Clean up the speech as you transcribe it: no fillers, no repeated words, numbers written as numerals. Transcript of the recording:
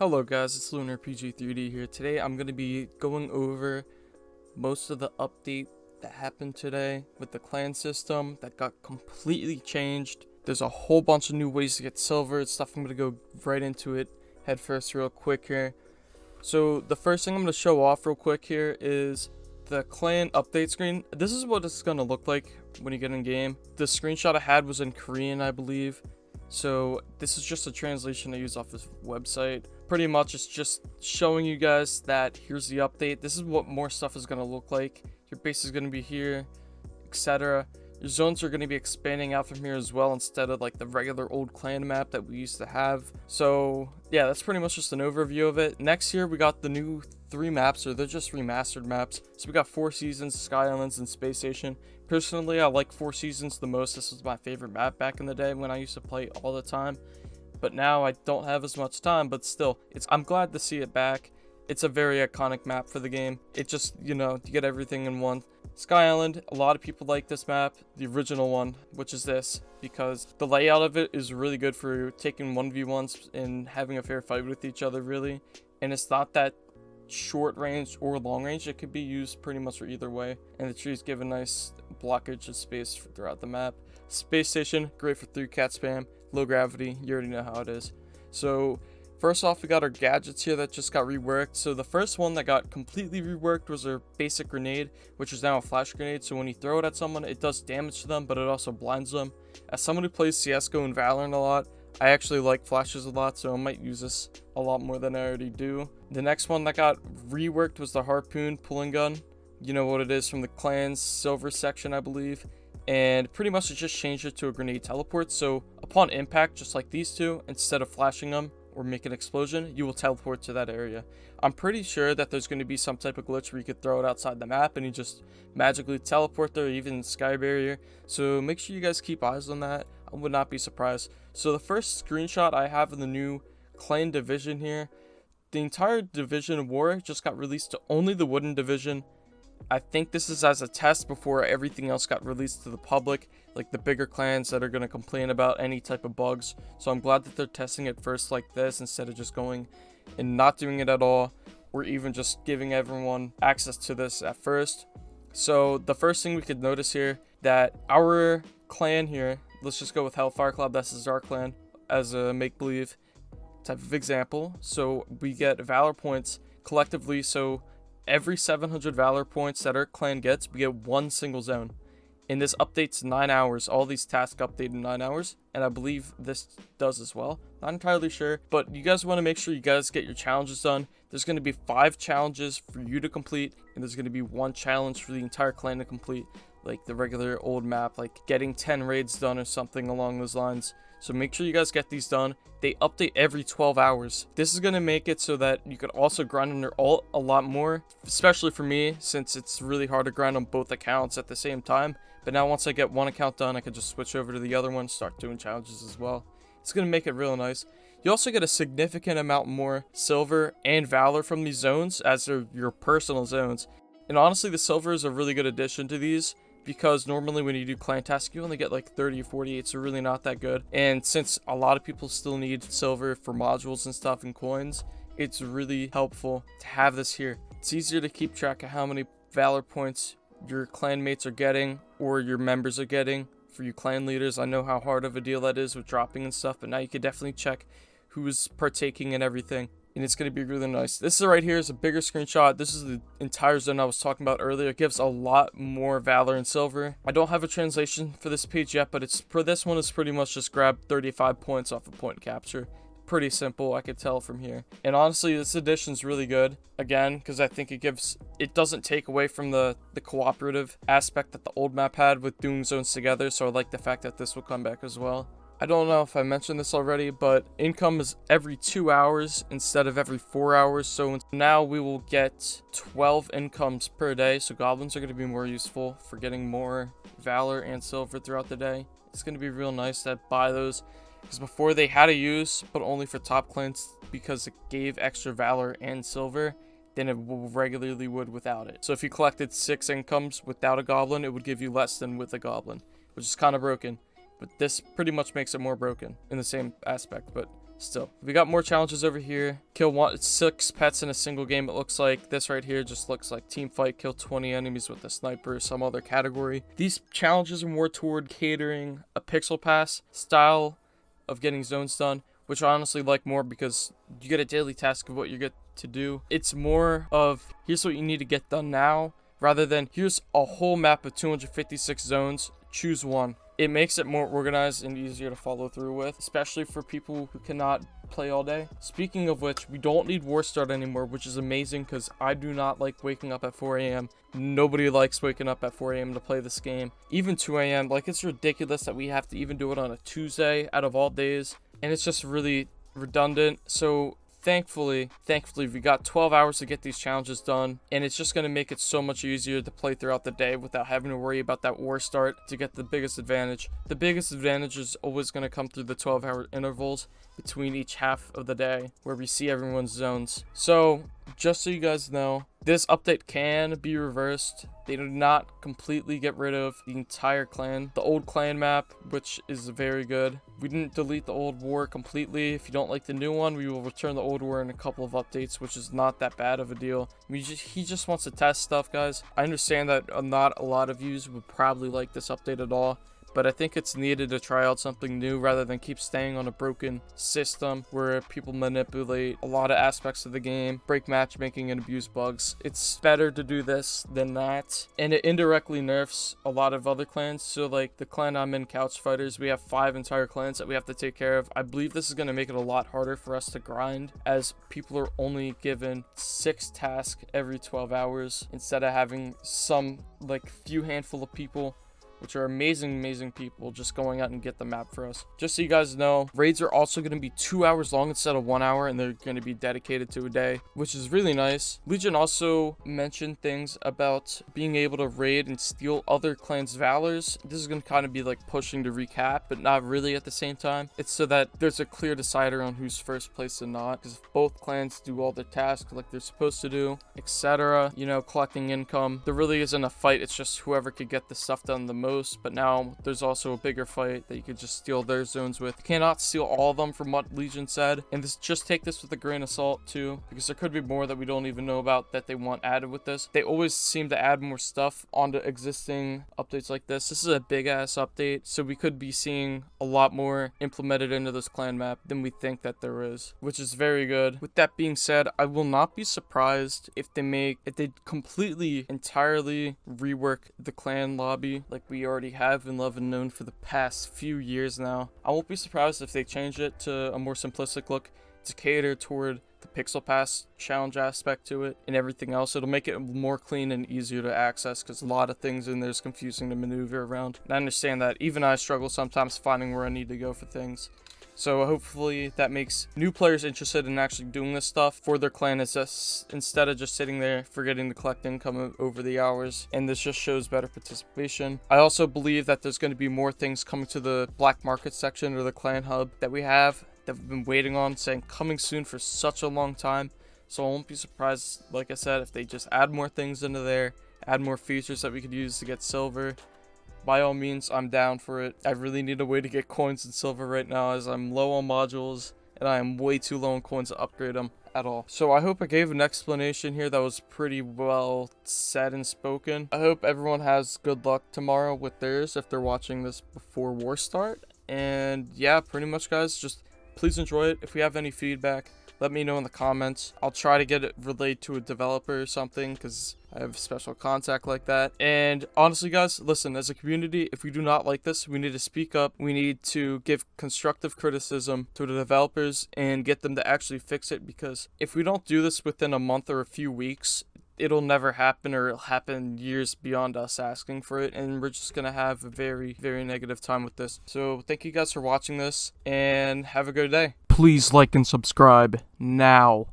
Hello guys, it's LunarPG3D here. Today I'm going to be going over most of the update that happened today with the clan system that got completely changed. There's a whole bunch of new ways to get silver and stuff. I'm going to go right into it head first real quick here. So the first thing I'm going to show off real quick here is the clan update screen. This is what it's going to look like when you get in game. The screenshot I had was in Korean, I believe. So this is just a translation I use off this website. Pretty much it's just showing you guys that here's the update. This is what more stuff is going to look like. Your base is going to be here, etc. Your zones are going to be expanding out from here as well, instead of like the regular old clan map that we used to have. So yeah, that's pretty much just an overview of it. Next here we got the new 3 maps, or they're just remastered maps. So we got 4 Seasons, Sky Islands, and Space Station. Personally, I like 4 Seasons the most. This was my favorite map back in the day when I used to play all the time. But now I don't have as much time, but still, I'm glad to see it back. It's a very iconic map for the game. It just, you get everything in one. Sky Island, a lot of people like this map, the original one, which is this, because the layout of it is really good for taking 1v1s and having a fair fight with each other, really. And it's not that short range or long range. It could be used pretty much for either way, and the trees give a nice blockage of space throughout the map. Space Station, great for 3-cat spam, low gravity, you already know how it is. So first off, we got our gadgets here that just got reworked. So the first one that got completely reworked was our basic grenade, which is now a flash grenade. So when you throw it at someone, it does damage to them, but it also blinds them. As someone who plays CSGO and Valorant a lot, I actually like flashes a lot, so I might use this a lot more than I already do. The next one that got reworked was the harpoon pulling gun. You know what it is from the clan's silver section, I believe. And pretty much it just changed it to a grenade teleport. So upon impact, just like these two, instead of flashing them or make an explosion, you will teleport to that area. I'm pretty sure that there's going to be some type of glitch where you could throw it outside the map and you just magically teleport there, even sky barrier. So make sure you guys keep eyes on that. I would not be surprised. So the first screenshot I have of the new clan division here, the entire division war just got released to only the wooden division. I think this is as a test before everything else got released to the public, like the bigger clans that are going to complain about any type of bugs. So I'm glad that they're testing it first like this, instead of just going and not doing it at all, or even just giving everyone access to this at first. So the first thing we could notice here, that our clan here, let's just go with Hellfire Club, this is our clan as a make-believe type of example. So we get Valor points collectively, so every 700 Valor points that our clan gets, we get 1 single zone. And this updates 9 hours. All these tasks update in 9 hours. And I believe this does as well. Not entirely sure. But you guys want to make sure you guys get your challenges done. There's going to be 5 challenges for you to complete. And there's going to be 1 challenge for the entire clan to complete. Like the regular old map. Like getting 10 raids done or something along those lines. So make sure you guys get these done. They update every 12 hours. This is going to make it so that you could also grind on your ult a lot more. Especially for me, since it's really hard to grind on both accounts at the same time. But now once I get one account done, I can just switch over to the other one, start doing challenges as well. It's going to make it real nice. You also get a significant amount more silver and valor from these zones, as they're your personal zones. And honestly, the silver is a really good addition to these, because normally when you do clan tasks, you only get like 30 or 48, so really not that good. And since a lot of people still need silver for modules and stuff and coins, it's really helpful to have this here. It's easier to keep track of how many valor points your clan mates are getting, or your members are getting. For you clan leaders, I know how hard of a deal that is with dropping and stuff, but now you can definitely check who's partaking in everything, and it's going to be really nice. This is right here is a bigger screenshot. This is the entire zone I was talking about earlier. It gives a lot more valor and silver. I don't have a translation for this page yet, but it's for this one is pretty much just grab 35 points off a point capture. Pretty simple, I could tell from here. And honestly, this edition's really good, again, because I think it doesn't take away from the cooperative aspect that the old map had with doing zones together. So I like the fact that this will come back as well. I don't know if I mentioned this already, but income is every 2 hours instead of every 4 hours. So now we will get 12 incomes per day. So goblins are going to be more useful for getting more valor and silver throughout the day. It's going to be real nice to buy those, because before they had to use, but only for top clans, because it gave extra valor and silver than it regularly would without it. So if you collected 6 incomes without a goblin, it would give you less than with a goblin, which is kind of broken. But this pretty much makes it more broken in the same aspect, but still. We got more challenges over here. Kill 6 pets in a single game, it looks like. This right here just looks like team fight. Kill 20 enemies with a sniper or some other category. These challenges are more toward catering a pixel pass style of getting zones done, which I honestly like more because you get a daily task of what you get to do. It's more of, here's what you need to get done now, rather than here's a whole map of 256 zones, choose one. It makes it more organized and easier to follow through with, especially for people who cannot play all day. Speaking of which, we don't need War Start anymore, which is amazing because I do not like waking up at 4 a.m. Nobody likes waking up at 4 a.m. to play this game. Even 2 a.m. Like, it's ridiculous that we have to even do it on a Tuesday out of all days. And it's just really redundant. So thankfully, we got 12 hours to get these challenges done, and it's just going to make it so much easier to play throughout the day without having to worry about that war start to get the biggest advantage. The biggest advantage is always going to come through the 12-hour intervals between each half of the day where we see everyone's zones. So just so you guys know, this update can be reversed. They do not completely get rid of the entire clan. The old clan map, which is very good. We didn't delete the old war completely. If you don't like the new one, we will return the old war in a couple of updates, which is not that bad of a deal. He just wants to test stuff, guys. I understand that not a lot of you would probably like this update at all, but I think it's needed to try out something new rather than keep staying on a broken system where people manipulate a lot of aspects of the game, break matchmaking, and abuse bugs. It's better to do this than that. And it indirectly nerfs a lot of other clans. So like the clan I'm in, Couch Fighters, we have 5 entire clans that we have to take care of. I believe this is going to make it a lot harder for us to grind, as people are only given 6 tasks every 12 hours instead of having some like few handful of people, which are amazing people, just going out and get the map for us. Just so you guys know, raids are also going to be 2 hours long instead of 1 hour, and they're going to be dedicated to a day, which is really nice. Legion also mentioned things about being able to raid and steal other clans' valors. This is going to kind of be like pushing to recap, but not really at the same time. It's so that there's a clear decider on who's first place and not, because if both clans do all their tasks like they're supposed to do, etc., you know, collecting income, there really isn't a fight. It's just whoever could get the stuff done the most. But now there's also a bigger fight that you could just steal their zones with. You cannot steal all of them from what Legion said, and just take this with a grain of salt too, because there could be more that we don't even know about that they want added with this. They always seem to add more stuff onto existing updates like this. This is a big ass update, so we could be seeing a lot more implemented into this clan map than we think that there is, which is very good. With that being said, I will not be surprised if they completely entirely rework the clan lobby like we already have and love and known for the past few years now. I won't be surprised if they change it to a more simplistic look to cater toward the pixel pass challenge aspect to it and everything else. It'll make it more clean and easier to access, because a lot of things in there is confusing to maneuver around. And I understand that. Even I struggle sometimes finding where I need to go for things. So hopefully that makes new players interested in actually doing this stuff for their clan, instead of just sitting there forgetting to collect income over the hours. And this just shows better participation. I also believe that there's going to be more things coming to the black market section or the clan hub that we've been waiting on, saying coming soon for such a long time. So I won't be surprised, like I said, if they just add more things into there, add more features that we could use to get silver. By all means, I'm down for it. I really need a way to get coins and silver right now, as I'm low on modules and I am way too low on coins to upgrade them at all. So I hope I gave an explanation here that was pretty well said and spoken. I hope everyone has good luck tomorrow with theirs if they're watching this before war start. And yeah, pretty much, guys, just please enjoy it. If we have any feedback, let me know in the comments. I'll try to get it relayed to a developer or something, because I have special contact like that. And honestly, guys, listen, as a community, if we do not like this, we need to speak up. We need to give constructive criticism to the developers and get them to actually fix it, because if we don't do this within a month or a few weeks, it'll never happen, or it'll happen years beyond us asking for it, and we're just gonna have a very negative time with this. So thank you guys for watching this, and have a good day. Please like and subscribe now.